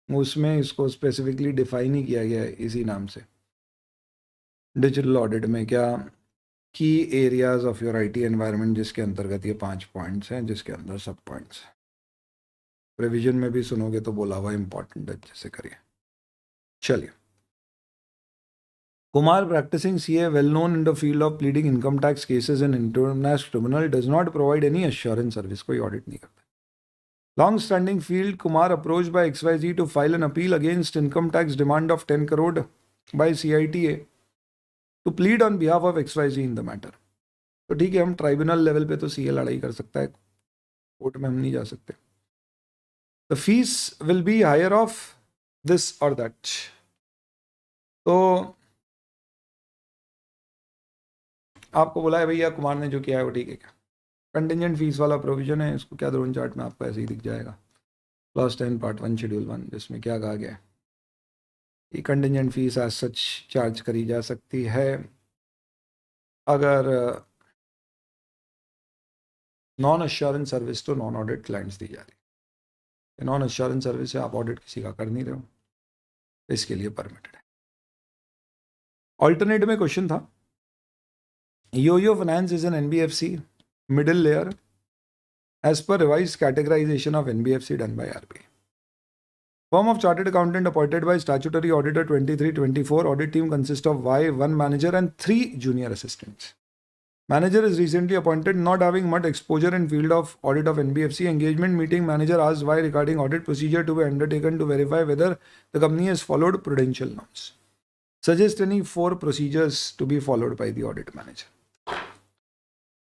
उसमें इसको स्पेसिफिकली डिफाइन ही किया गया है इसी नाम से। डिजिटल ऑडिट में क्या की areas of your IT environment, जिसके अंतर्गत ये 5 पॉइंट्स हैं, जिसके अंदर सब पॉइंट्स हैं। रिविजन में भी सुनोगे तो बोला हुआ इंपॉर्टेंट अच्छे से करिए। चलिए, Kumar, practicing CA, well known in the field of pleading income tax cases in international criminal, does not provide any assurance service. कोई ऑडिट नहीं करता। Long standing field, Kumar approached by XYZ to file an appeal against income tax demand of 10 crore by CITA to plead on behalf of XYZ in the matter. तो ठीक है, हम tribunal level पे तो CA लड़ाई कर सकता है, कोर्ट में हम नहीं जा सकते। The fees will be higher of this or that. तो आपको बोला है भैया कुमार ने जो किया है वो ठीक है क्या? कंटिजेंट फीस वाला प्रोविजन है, इसको क्या द्रोण चार्ट में आपको ऐसे ही दिख जाएगा, क्लॉज 10 पार्ट 1 शेड्यूल 1, जिसमें क्या कहा गया है कि contingent fees as such charge करी जा सकती है अगर non assurance service to non audit clients दी जा रही है। नॉन अश्योरेंस सर्विस है, आप ऑडिट किसी का कर नहीं रहे हो, इसके लिए परमिटेड है। ऑल्टरनेट में क्वेश्चन था, Yo-Yo Finance is an NBFC middle layer as per revised categorization of NBFC done by RBI. Firm of Chartered Accountant appointed by Statutory Auditor 23-24. Audit team consists of Y, 1 manager and 3 junior assistants. Manager is recently appointed, not having much exposure in field of audit of NBFC. Engagement meeting, manager asked why regarding audit procedure to be undertaken to verify whether the company has followed prudential norms. Suggest any 4 procedures to be followed by the audit manager.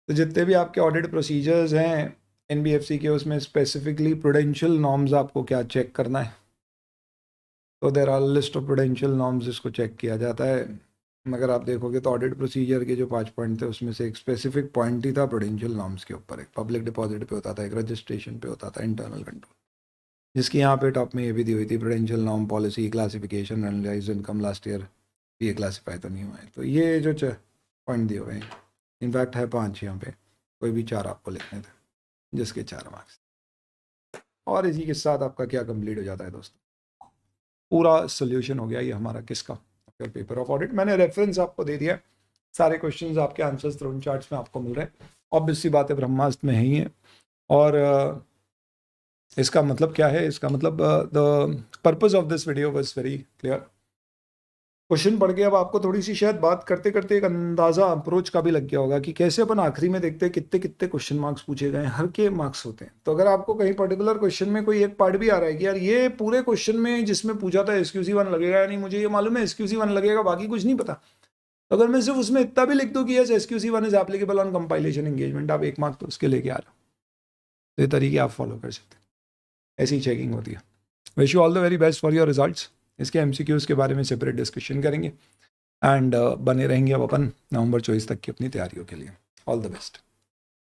तो जितने भी आपके audit procedures हैं NBFC के, उसमें specifically prudential norms आपको क्या check करना है. तो there are list of prudential norms जिसको चेक किया जाता है. मगर आप देखोगे तो ऑडिट प्रोसीजर के जो 5 पॉइंट थे उसमें से एक स्पेसिफिक पॉइंट ही था प्रूडेंशियल नॉर्म्स के ऊपर. एक पब्लिक डिपॉजिट पे होता था, एक रजिस्ट्रेशन पे होता था, इंटरनल कंट्रोल, जिसकी यहाँ पे टॉप में ये भी दी हुई थी prudential norm policy classification analyse income last year. ये क्लासीफाई तो नहीं हुआ है. तो ये जो पॉइंट दिए हुए हैं, इनफैक्ट है 5 यहाँ पे, कोई भी 4 आपको लिखने थे, जिसके 4 मार्क्स. और इसी के साथ आपका क्या कंप्लीट हो जाता है दोस्तों, पूरा सोल्यूशन हो गया ये हमारा किसका, पेपर ऑफ ऑडिट. मैंने रेफरेंस आपको दे दिया, सारे क्वेश्चंस आपके आंसर्स थ्रोन चार्ट्स में आपको मिल रहे हैं. ऑब्वियस सी बात है, ब्रह्मास्त्र में है ही है. और इसका मतलब क्या है, इसका मतलब the purpose of this video was very clear. Question पढ़ के अब आपको थोड़ी सी शायद बात करते करते एक अंदाज़ा अप्रोच का भी लग गया होगा कि कैसे अपन आखिरी में देखते हैं कितने कितने क्वेश्चन मार्क्स पूछे गए हैं. हर के मार्क्स होते हैं. तो अगर आपको कहीं पर्टिकुलर क्वेश्चन में कोई एक पार्ट भी आ रहा है कि यार ये पूरे क्वेश्चन में जिसमें पूछा था SQC1 लगेगा या नहीं, मुझे ये मालूम है SQC1 लगेगा, बाकी कुछ नहीं पता, तो अगर मैं सिर्फ उसमें इतना भी लिख दूँ कि yes SQC1 is applicable on compilation engagement, आप 1 मार्क तो उसके लेके आ रहे हो. तो ये तरीके आप फॉलो कर सकते हैं. ऐसी चेकिंग होती है. Wish you all the very best for your results. इसके MCQs के बारे में सेपरेट डिस्कशन करेंगे एंड बने रहेंगे अब अपन नवंबर 24 तक की अपनी तैयारियों के लिए. All the best.